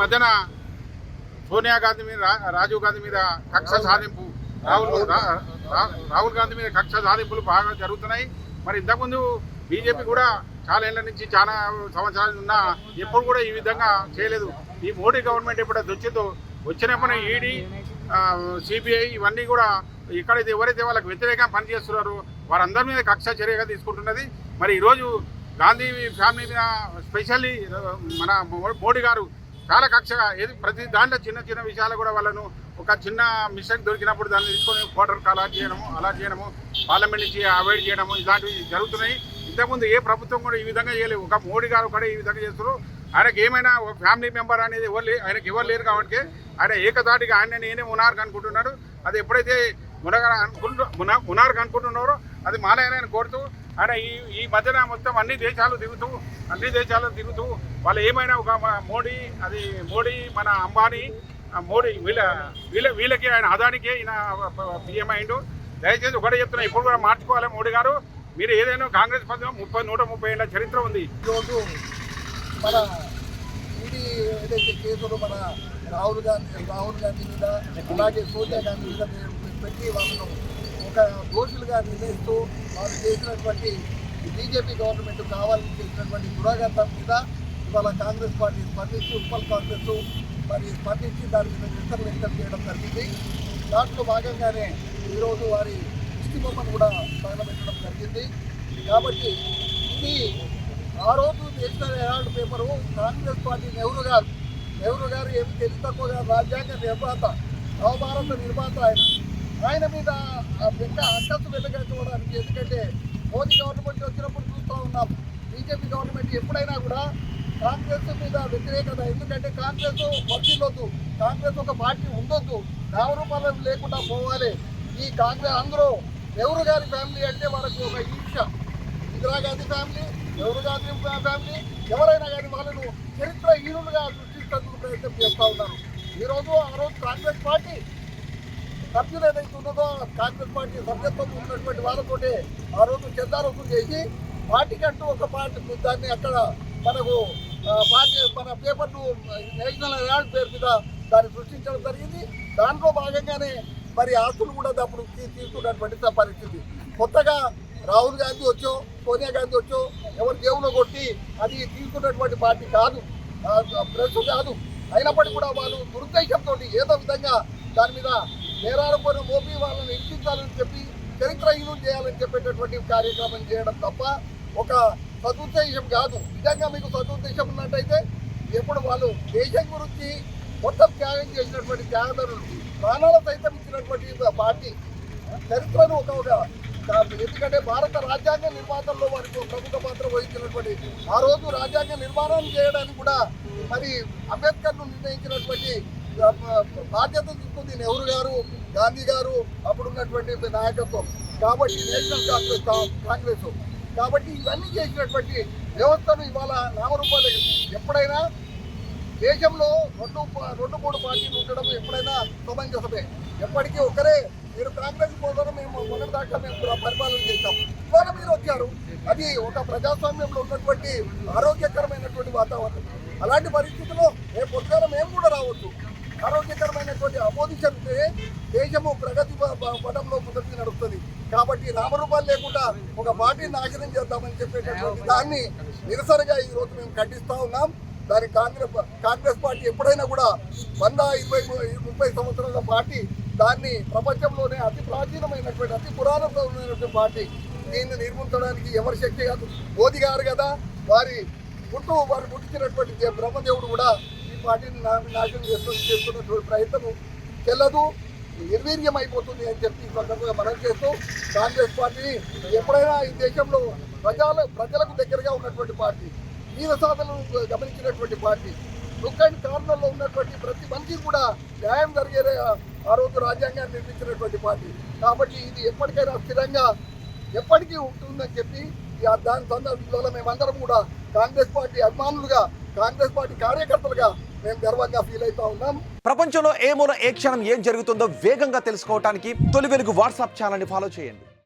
మధ్యన సోనియా గాంధీ మీద రాజీవ్ గాంధీ మీద కక్ష సాధింపు రాహుల్ గాంధీ మీద కక్ష సాధింపులు బాగా జరుగుతున్నాయి. మరి ఇంతకుముందు బీజేపీ కూడా చాలా ఏళ్ల నుంచి చాలా సంవత్సరాలు ఉన్నా ఎప్పుడు కూడా ఈ విధంగా చేయలేదు. ఈ మోడీ గవర్నమెంట్ ఎప్పుడైతే వచ్చినప్పుడు ఈడీ సిబిఐ ఇవన్నీ కూడా ఎక్కడైతే ఎవరైతే వాళ్ళకి వ్యతిరేకంగా పనిచేస్తున్నారో వారందరి మీద కక్ష చర్యగా తీసుకుంటున్నది. మరి ఈరోజు గాంధీ ఫ్యామిలీ మీద స్పెషల్లీ మన మోడీ గారు చాలా కక్షగా ఏది ప్రతి దాంట్లో చిన్న చిన్న విషయాలు కూడా వాళ్ళను ఒక చిన్న మిస్టేక్ దొరికినప్పుడు దాన్ని తీసుకొని కోర్టుకు అలా చేయడము పార్లమెంట్ నుంచి అవాయిడ్ చేయడము ఇలాంటివి జరుగుతున్నాయి. ఇంతకుముందు ఏ ప్రభుత్వం కూడా ఈ విధంగా చేయలేదు. ఒక మోడీ గారు కూడా ఈ విధంగా చేస్తారు. ఆయనకి ఏమైనా ఫ్యామిలీ మెంబర్ అనేది ఆయనకి ఎవరు లేరు కాబట్టి ఆయన ఏకదాటిగా ఆయన నేనే మునార్క్ అనుకుంటున్నాడు. అది ఎప్పుడైతే మునార్క్ అనుకుంటున్నారో అది మాలయాన్ని కోరుతూ ఆయన ఈ మధ్యన మొత్తం అన్ని దేశాలు తిరుగుతూ వాళ్ళు ఏమైనా ఒక మోడీ మన అంబానీ మోడీ వీళ్ళకి ఆయన అదానికి ఈయన పిఎం అయిండు. దయచేసి ఒకటే చెప్తున్నా, ఇప్పుడు కూడా మార్చుకోవాలి మోడీ గారు. మీరు ఏదైనా కాంగ్రెస్ పదం 130 ఏళ్ళ చరిత్ర ఉంది. ఈరోజు మన ఈడీ ఏదైతే కేసులు మన రాహుల్ గాంధీ మీద అలాగే సోనియా గాంధీ మీద పెట్టి వాళ్ళను ఒక దోషులుగా నిర్ణయిస్తూ వాళ్ళు చేసినటువంటి బీజేపీ గవర్నమెంట్ కావాలని చేసినటువంటి దురాఘాతం మీద ఇవాళ కాంగ్రెస్ పార్టీ స్పందించి ఉప్పల్ కాంగ్రెస్ మరి స్పందించి దాని మీద నిరసన వ్యక్తం చేయడం జరిగింది. దాంట్లో భాగంగానే ఈరోజు వారి దృష్టి బొమ్మను కూడా తగలబెట్టడం జరిగింది. కాబట్టి ఇది ఆ రోజు National Herald paper Congress party Nehru గారు ఏమి తెలివి తక్కువగా రాజ్యాంగ నిర్మాత నవభారత నిర్మాత ఆయన మీద పెద్ద అక్కసు వెలగట్టుకోవడానికి. ఎందుకంటే మోదీ గవర్నమెంట్ వచ్చినప్పుడు చూస్తూ ఉన్నాం, బీజేపీ గవర్నమెంట్ ఎప్పుడైనా కూడా కాంగ్రెస్ మీద వ్యతిరేకత. ఎందుకంటే కాంగ్రెస్ వర్తిల్లొద్దు, కాంగ్రెస్ ఒక పార్టీ ఉండొద్దు, నామరూపాలను లేకుండా పోవాలి. ఈ కాంగ్రెస్ అందరూ నెహ్రూ గారి ఫ్యామిలీ అంటే వాళ్ళకి ఒక ఈర్ష. ఇందిరాగాంధీ ఫ్యామిలీ, నెహ్రూ గాంధీ ఫ్యామిలీ ఎవరైనా కానీ వాళ్ళను చరిత్రహీనులుగా సృష్టించేందుకు ప్రయత్నం చేస్తూ ఉన్నారు. ఆ రోజు కాంగ్రెస్ పార్టీ సభ్యులు ఏదైతే ఉన్నదో కాంగ్రెస్ పార్టీ సభ్యత్వం ఉన్నటువంటి వాళ్ళతోటే ఆ రోజు చెందారోపణ చేసి పార్టీకంటూ ఒక పార్టీ దాన్ని అక్కడ మనకు పార్టీ మన పేపర్ను నేషనల్ హెరాల్డ్ పేరు మీద దాన్ని సృష్టించడం జరిగింది. దాంట్లో భాగంగానే మరి ఆస్తులు కూడా అప్పుడు తీసుకున్నటువంటి పరిస్థితి. కొత్తగా రాహుల్ గాంధీ వచ్చో సోనియా గాంధీ వచ్చో ఎవరు జేబులో కొట్టి అది తీసుకున్నటువంటి పార్టీ కాదు, ప్రెస్ కాదు. అయినప్పటికీ కూడా వాళ్ళు దురుద్దేశంతో ఏదో విధంగా దాని మీద నేరాలపైన మోపి వాళ్ళని ఇచ్చించాలని చెప్పి చరిత్రహీనం చేయాలని చెప్పేటటువంటి కార్యక్రమం చేయడం తప్ప ఒక సదుద్దేశం కాదు. నిజంగా మీకు సదుద్దేశం ఉన్నట్టయితే ఎప్పుడు వాళ్ళు దేశం గురించి మొత్తం త్యాగం చేసినటువంటి త్యాగదారులు, ప్రాణాల సైతం ఇచ్చినటువంటి పార్టీ చరిత్రను ఎందుకంటే భారత రాజ్యాంగ నిర్మాణంలో వారికి ప్రముఖ పాత్ర వహించినటువంటి ఆ రోజు రాజ్యాంగ నిర్మాణం చేయడానికి కూడా మరి అంబేద్కర్ను నిర్ణయించినటువంటి బాధ్యత తీసుకుంది నెహ్రూ గారు, గాంధీ గారు, అప్పుడున్నటువంటి నాయకత్వం. కాబట్టి నేషనల్ కాంగ్రెస్ కాబట్టి ఇవన్నీ చేసినటువంటి వ్యవస్థను ఇవాళ నామరూపాలు. ఎప్పుడైనా దేశంలో 2-3 పార్టీలు ఉండడం ఎప్పుడైనా సమంజసమే. ఎప్పటికీ ఒకరే. మీరు కాంగ్రెస్ కోసం మేము మొదటిదాకా మేము పరిపాలన చేశాం, ఇవాళ మీరు వచ్చారు. అది ఒక ప్రజాస్వామ్యంలో ఉన్నటువంటి ఆరోగ్యకరమైనటువంటి వాతావరణం. అలాంటి పరిస్థితుల్లో రేపు పొద్దున మేము కూడా రావచ్చు. ఆరోగ్యకరమైనటువంటి అపోజిషన్ ఉంటే దేశము ప్రగతి పటంలో ముందుకు నడుస్తుంది. కాబట్టి నామరూపాలు లేకుండా ఒక పార్టీని నాశనం చేద్దామని చెప్పేటటువంటి దాన్ని నిరసనగా ఈరోజు మేము ఖండిస్తూ ఉన్నాం. దాని కాంగ్రెస్ పార్టీ ఎప్పుడైనా కూడా 120-30 సంవత్సరాల పార్టీ, దాన్ని ప్రపంచంలోనే అతి ప్రాచీనమైనటువంటి అతి పురాతనమైనటువంటి పార్టీ. దీన్ని నిర్మించడానికి ఎవరి శక్తి కాదు, మోదీ గారు కదా. వారు పుట్టించినటువంటి బ్రహ్మదేవుడు కూడా ఈ పార్టీని నాశనం చేస్తున్నటువంటి ప్రయత్నం చెల్లదు, నిర్వీర్యం అయిపోతుంది అని చెప్పి సందర్భంగా మనం చేస్తూ కాంగ్రెస్ పార్టీని ఎప్పుడైనా ఈ దేశంలో ప్రజలకు దగ్గరగా ఉన్నటువంటి పార్టీ, వీర సాధనను గమనించినటువంటి పార్టీ, దుఃఖాన్ని కారణంలో ఉన్నటువంటి ప్రతి మనిషికి కూడా న్యాయం జరిగే ఆ రోజు రాజ్యాంగాన్ని నిర్మించినటువంటి పార్టీ. కాబట్టి ఇది ఎప్పటికైనా స్థిరంగా ఎప్పటికీ ఉంటుందని చెప్పి దాని సందర్భంలో మేమందరం కూడా కాంగ్రెస్ పార్టీ అభిమానులుగా, కాంగ్రెస్ పార్టీ కార్యకర్తలుగా మేము గర్వంగా ఫీల్ అవుతా ఉన్నాం. ప్రపంచంలో ఏ మూల ఏ క్షణం ఏం జరుగుతుందో వేగంగా తెలుసుకోవడానికి తొలి వెలుగు వాట్సాప్ ఛానల్ని ఫాలో చేయండి.